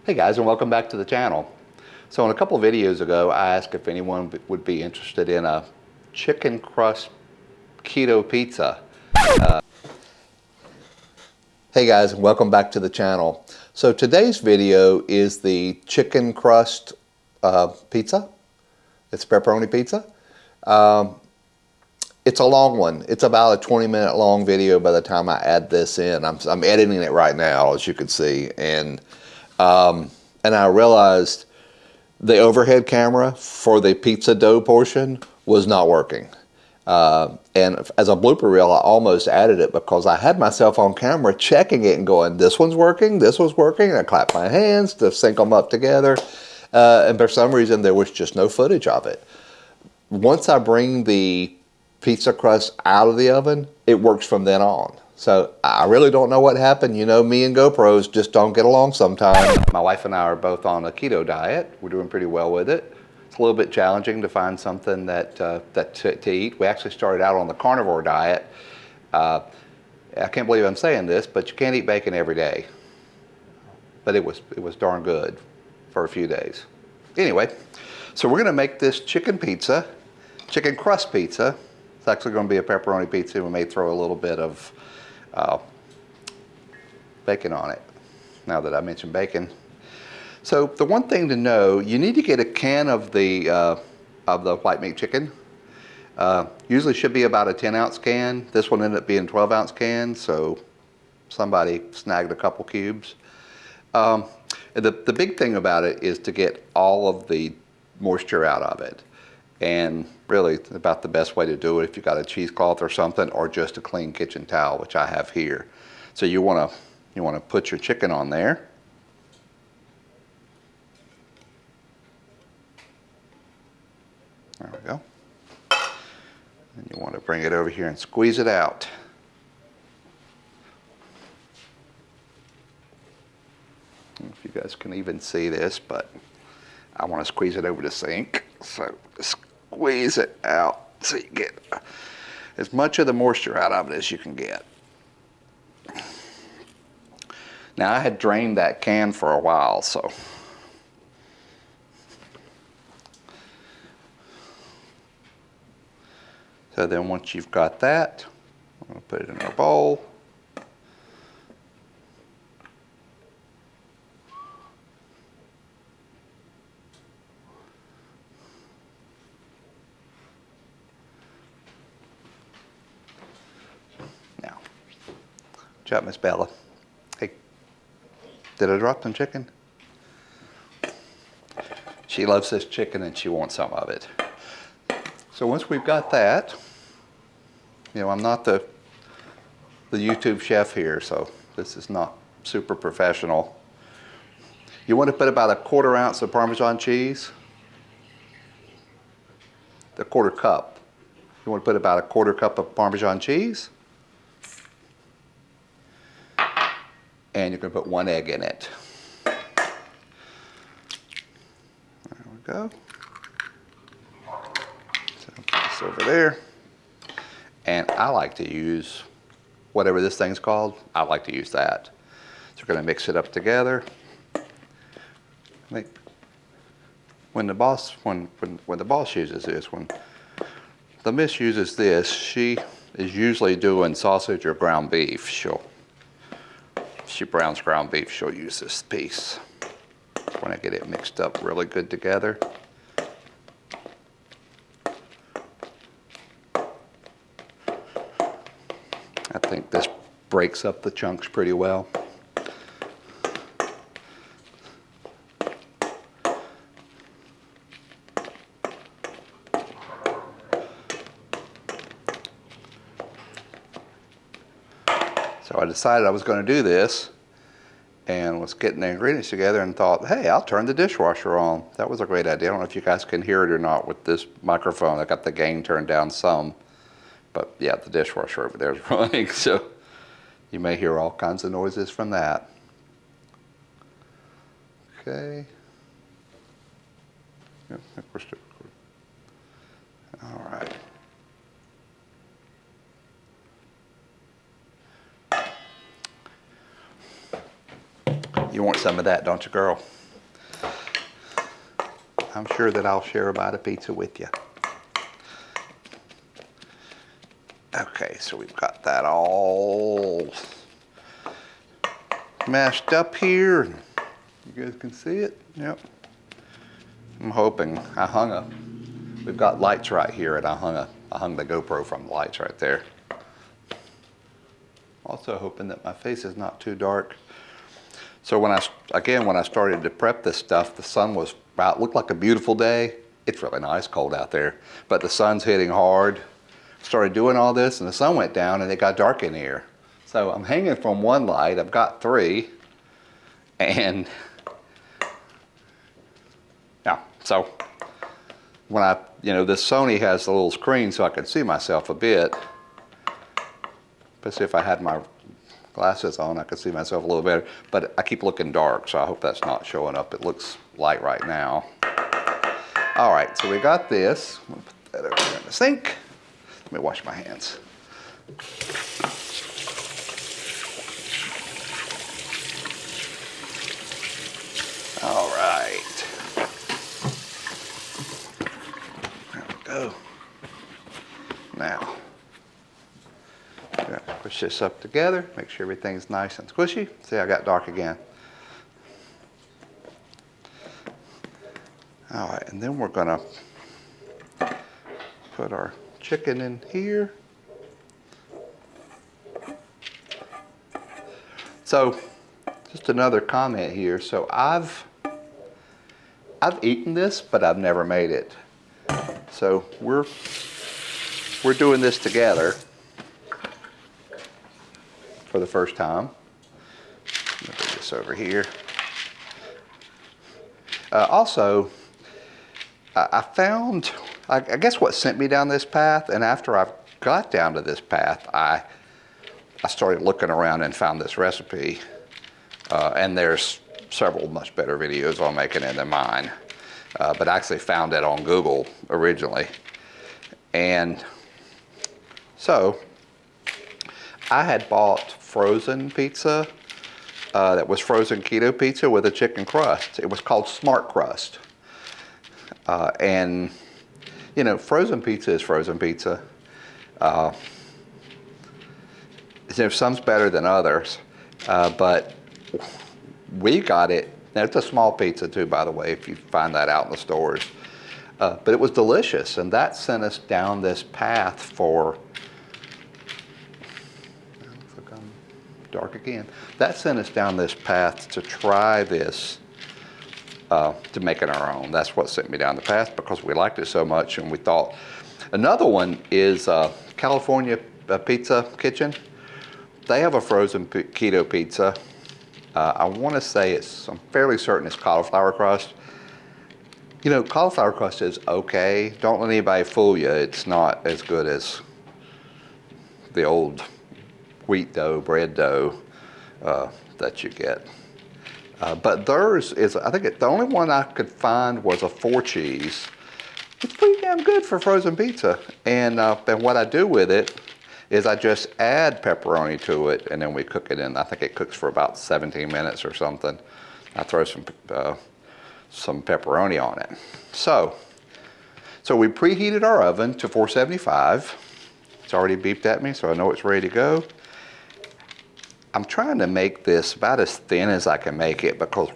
Hey guys, and welcome back to the channel. So in a couple of videos ago, I asked if anyone would be interested in a chicken crust keto pizza. Hey guys, and welcome back to the channel. So today's video is the chicken crust pizza. It's pepperoni pizza. It's a long one. It's about a 20-minute long video by the time I add this in. I'm editing it right now, as you can see, and I realized the overhead camera for the pizza dough portion was not working. And as a blooper reel, I almost added it because I had myself on camera checking it and going, this one's working, this one's working. And I clapped my hands to sync them up together. And for some reason, there was just no footage of it. Once I bring the pizza crust out of the oven, it works from then on. So I really don't know what happened. You know, me and GoPros just don't get along sometimes. My wife and I are both on a keto diet. We're doing pretty well with it. It's a little bit challenging to find something to eat. We actually started out on the carnivore diet. I can't believe I'm saying this, but you can't eat bacon every day. But it was darn good for a few days. Anyway, so we're gonna make this chicken pizza, chicken crust pizza. It's actually gonna be a pepperoni pizza. We may throw a little bit of bacon on it, now that I mentioned bacon. So the one thing to know, you need to get a can of the white meat chicken. Usually should be about a 10-ounce can. This one ended up being 12-ounce can, so somebody snagged a couple cubes. The big thing about it is to get all of the moisture out of it. And really about the best way to do it if you've got a cheesecloth or something, or just a clean kitchen towel, which I have here. So you want to put your chicken on there. There we go. And you want to bring it over here and squeeze it out. I don't know if you guys can even see this, but I want to squeeze it over the sink. So squeeze it out so you get as much of the moisture out of it as you can get. Now I had drained that can for a while, so then once you've got that, I'm going to put it in our bowl. Now, what's up, Miss Bella? Hey, did I drop some chicken? She loves this chicken and she wants some of it. So once we've got that, you know, I'm not the YouTube chef here, so this is not super professional. You want to put about a 1/4 ounce of Parmesan cheese, the 1/4 cup. You want to put about a 1/4 cup of Parmesan cheese, and you're going to put 1 egg in it. There we go. So put this over there. And I like to use whatever this thing's called. I like to use that. So we're going to mix it up together. When the boss uses this, when the miss uses this, she is usually doing sausage or ground beef. If she browns ground beef, she'll use this piece. When I get it mixed up really good together. I think this breaks up the chunks pretty well. So I decided I was going to do this and was getting the ingredients together and thought, hey, I'll turn the dishwasher on. That was a great idea. I don't know if you guys can hear it or not with this microphone. I got the gain turned down some. But yeah, the dishwasher over there is running, so you may hear all kinds of noises from that. Okay. Yeah, we're still recording. All right. You You want some of that, don't you, girl? I'm sure that I'll share a bite of pizza with you. Okay, so we've got that all mashed up here. You guys can see it? Yep. I'm hoping. We've got lights right here, and I hung the GoPro from the lights right there. Also hoping that my face is not too dark. So when I started to prep this stuff, the sun was looked like a beautiful day. It's really nice, cold out there, but the sun's hitting hard. Started doing all this, and the sun went down, and it got dark in here. So I'm hanging from one light. I've got 3, and yeah. So when this Sony has the little screen, so I can see myself a bit. Especially if I had my glasses on, I could see myself a little better. But I keep looking dark, so I hope that's not showing up. It looks light right now. All right, so we got this. I'm gonna put that over here in the sink. Let me wash my hands. All right. There we go. Now, I'm gonna push this up together, make sure everything's nice and squishy. See, I got dark again. All right, and then we're gonna put our chicken in here. So, just another comment here. So I've eaten this, but I've never made it. So we're doing this together for the first time. Let me put this over here. Also, I found, I guess what sent me down this path, and after I got down to this path, I started looking around and found this recipe. And there's several much better videos on making it than mine. But I actually found it on Google originally. And so I had bought frozen pizza that was frozen keto pizza with a chicken crust. It was called Smart Crust. And, frozen pizza is frozen pizza. Some's better than others, but we got it. Now, it's a small pizza too, by the way, if you find that out in the stores. But it was delicious, and that sent us down this path for, looks like I'm dark again. That sent us down this path to try this, to make it our own. That's what sent me down the path, because we liked it so much, and we thought. Another one is California Pizza Kitchen. They have a frozen keto pizza. I want to say I'm fairly certain it's cauliflower crust. Cauliflower crust is okay. Don't let anybody fool you. It's not as good as the old wheat dough, bread dough that you get. But theirs is, I think the only one I could find was a 4-cheese. It's pretty damn good for frozen pizza. And what I do with it is I just add pepperoni to it, and then we cook it in. I think it cooks for about 17 minutes or something. I throw some pepperoni on it. So we preheated our oven to 475. It's already beeped at me, so I know it's ready to go. I'm trying to make this about as thin as I can make it, because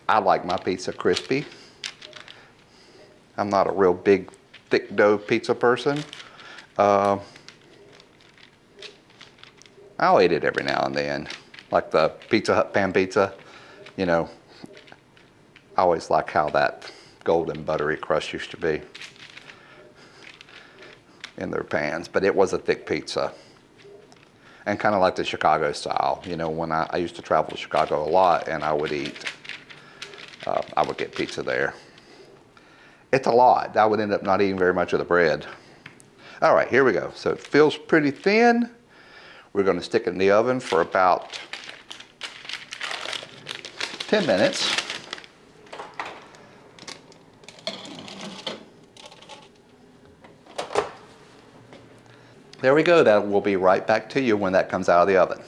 I like my pizza crispy. I'm not a real big, thick dough pizza person. I'll eat it every now and then, like the Pizza Hut pan pizza. I always like how that golden buttery crust used to be in their pans, but it was a thick pizza, and kind of like the Chicago style. When I used to travel to Chicago a lot, and I would get pizza there. It's a lot. I would end up not eating very much of the bread. All right, here we go. So it feels pretty thin. We're going to stick it in the oven for about 10 minutes. There we go. That will be right back to you when that comes out of the oven.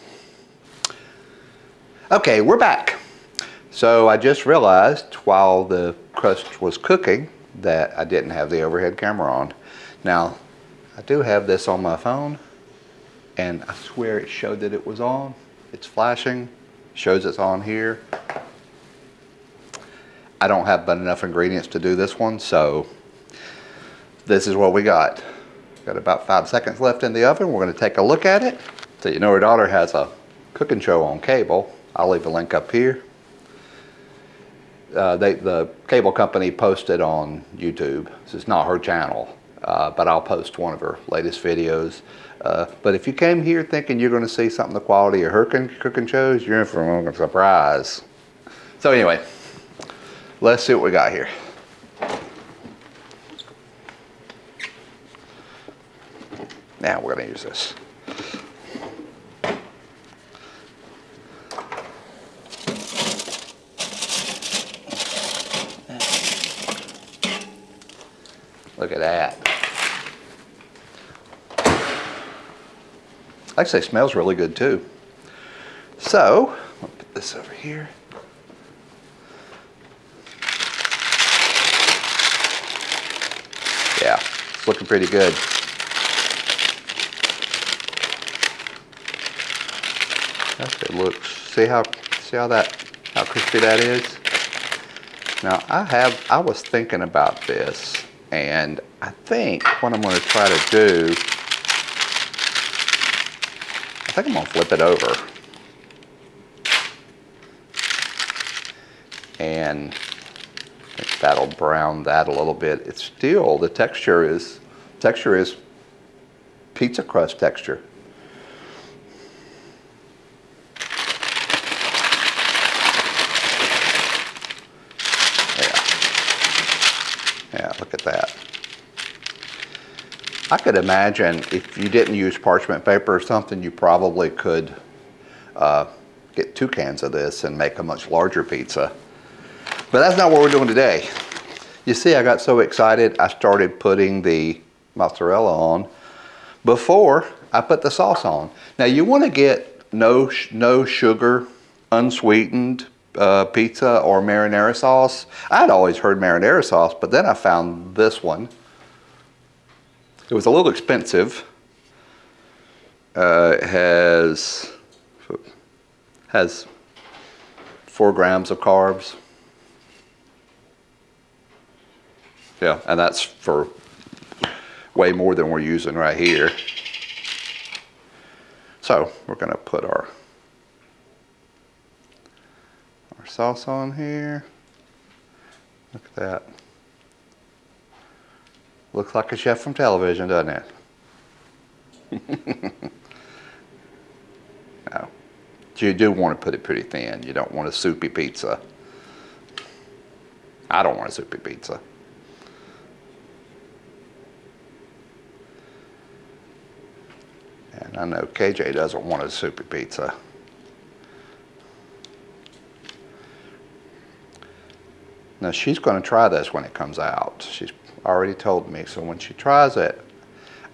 Okay, we're back. So I just realized while the crust was cooking that I didn't have the overhead camera on. Now, I do have this on my phone, and I swear it showed that it was on. It's flashing, shows it's on here. I don't have but enough ingredients to do this one, so this is what we got. Got about 5 seconds left in the oven. We're gonna take a look at it. So you know her daughter has a cooking show on cable. I'll leave a link up here. The cable company posted on YouTube. This is not her channel, but I'll post one of her latest videos. But if you came here thinking you're going to see something the quality of her cooking shows, you're in for a surprise. So anyway, let's see what we got here. Now we're going to use this. Look at that. Actually, it smells really good too. So, I'll put this over here. Yeah, it's looking pretty good. It looks. See how crispy that is? Now I was thinking about this, and I think what I'm going to try to do, I think I'm going to flip it over and I think that'll brown that a little bit. It's still, the texture is pizza crust texture. Yeah, look at that. I could imagine if you didn't use parchment paper or something, you probably could get 2 cans of this and make a much larger pizza. But that's not what we're doing today. You see, I got so excited, I started putting the mozzarella on before I put the sauce on. Now you want to get no sugar, unsweetened pizza or marinara sauce. I'd always heard marinara sauce, but then I found this one. It was a little expensive. It has 4 grams of carbs. Yeah, and that's for way more than we're using right here. So we're going to put our sauce on here. Look at that. Looks like a chef from television, doesn't it? No. You do want to put it pretty thin. You don't want a soupy pizza. I don't want a soupy pizza. And I know KJ doesn't want a soupy pizza. Now she's going to try this when it comes out. She's already told me. So when she tries it,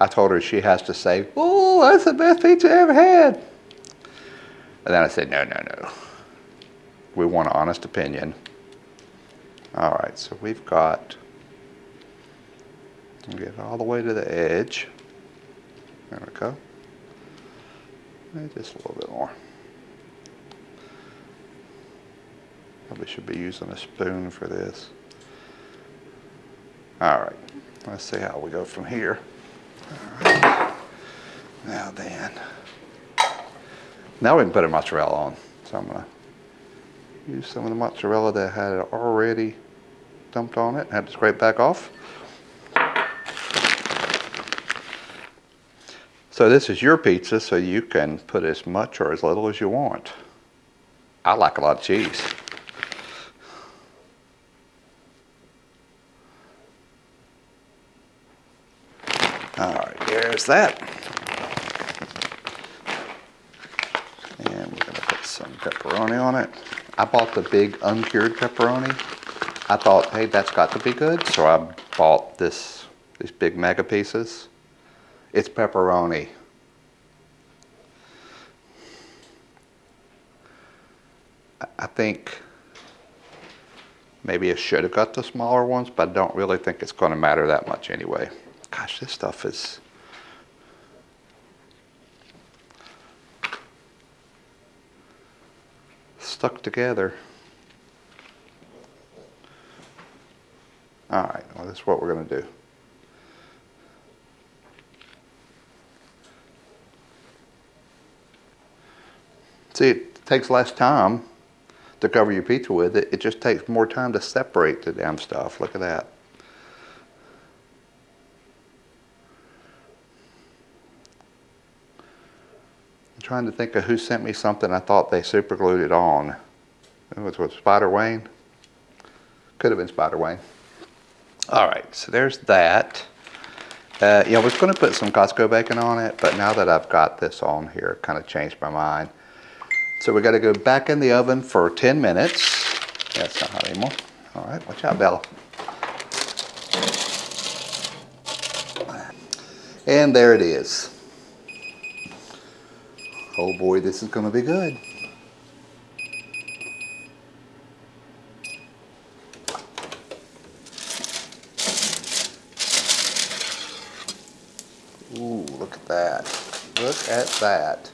I told her she has to say, "Oh, that's the best pizza I ever had." And then I said, no. We want an honest opinion. All right, so we've got, we'll get all the way to the edge. There we go. Maybe just a little bit more. Probably should be using a spoon for this. All right, let's see how we go from here. All right. Now then, now we can put a mozzarella on. So I'm gonna use some of the mozzarella that I had already dumped on it. Had to scrape back off. So this is your pizza, so you can put as much or as little as you want. I like a lot of cheese. All right, there's that. And we're gonna put some pepperoni on it. I bought the big uncured pepperoni. I thought, hey, that's got to be good. So I bought these big mega pieces. It's pepperoni. I think maybe I should have got the smaller ones, but I don't really think it's going to matter that much anyway. Gosh, this stuff is stuck together. All right, well, this is what we're going to do. See, it takes less time to cover your pizza with it. It just takes more time to separate the damn stuff. Look at that. I'm trying to think of who sent me something. I thought they super glued it on. It was with Spider Wayne. Could have been Spider Wayne. All right, so there's that. Yeah, I was going to put some Costco bacon on it, but now that I've got this on here, it kind of changed my mind. So we got to go back in the oven for 10 minutes. That's not hot anymore. All right, watch out, Bella. And there it is. Oh boy, this is going to be good. Ooh, look at that. Look at that.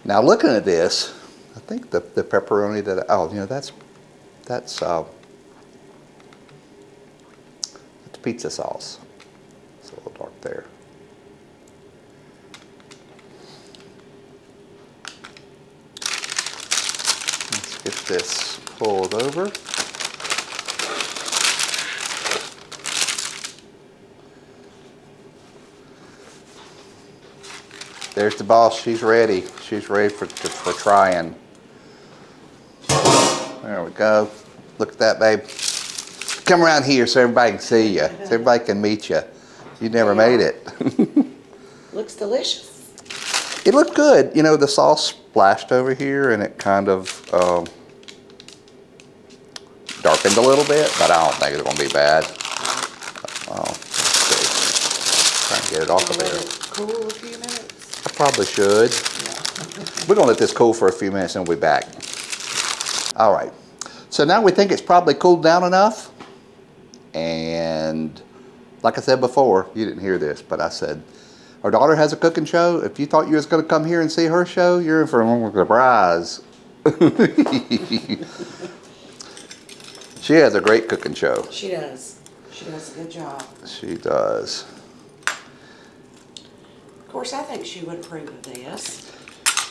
Now looking at this, I think the pepperoni that, oh, you know, that's pizza sauce. It's a little dark there. Let's get this pulled over. There's the boss. She's ready. She's ready for trying. There we go. Look at that, babe. Come around here so everybody can see you. So everybody can meet you. You never made it. Looks delicious. It looked good. You know, the sauce splashed over here and it kind of darkened a little bit, but I don't think it's going to be bad. Let's see. Trying to get it off of there. Cool a few minutes. I probably should. We're going to let this cool for a few minutes and we'll be back. All right. So now we think it's probably cooled down enough. And like I said before, you didn't hear this, but I said, our daughter has a cooking show. If you thought you was going to come here and see her show, you're in for a surprise. She has a great cooking show. She does. She does a good job. She does. Of course, I think she would approve of this.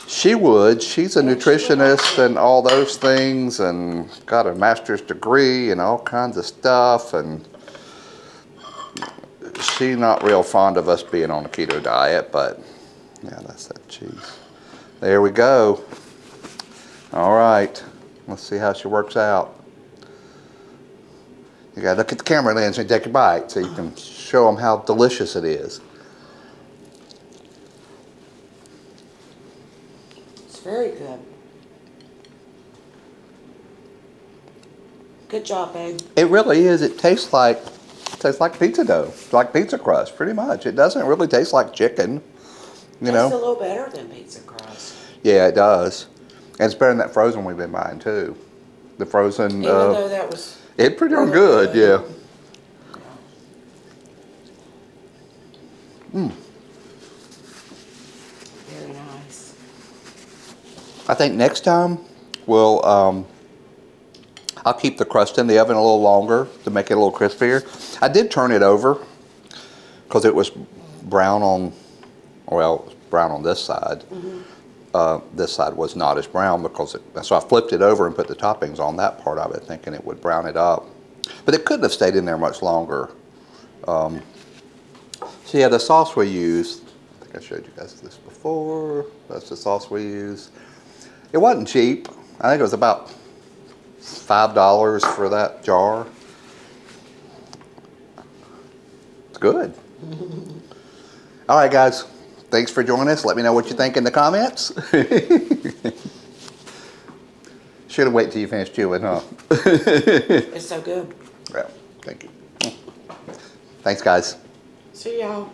She would. She's a nutritionist and all those things and got a master's degree and all kinds of stuff. And she's not real fond of us being on a keto diet, but yeah, that's that cheese. There we go. All right. Let's see how she works out. You got to look at the camera lens and take a bite so you can show them how delicious it is. Very good. Good job, babe. It really is. It tastes like pizza dough, like pizza crust, pretty much. It doesn't really taste like chicken, you know. It's a little better than pizza crust. Yeah, it does. And it's better than that frozen we've been buying too. The frozen. Even though that was. It's pretty darn good, yeah. Mm. Very nice. I think next time we'll, I'll keep the crust in the oven a little longer to make it a little crispier. I did turn it over because it was brown on, well, it was brown on this side. Mm-hmm. This side was not as brown because so I flipped it over and put the toppings on that part of it, thinking it would brown it up. But it couldn't have stayed in there much longer. So yeah, the sauce we used, I think I showed you guys this before. That's the sauce we used. It wasn't cheap. I think it was about $5 for that jar. It's good. All right, guys. Thanks for joining us. Let me know what you think in the comments. Should have waited till you finished chewing, huh? It's so good. Yeah, thank you. Thanks, guys. See y'all.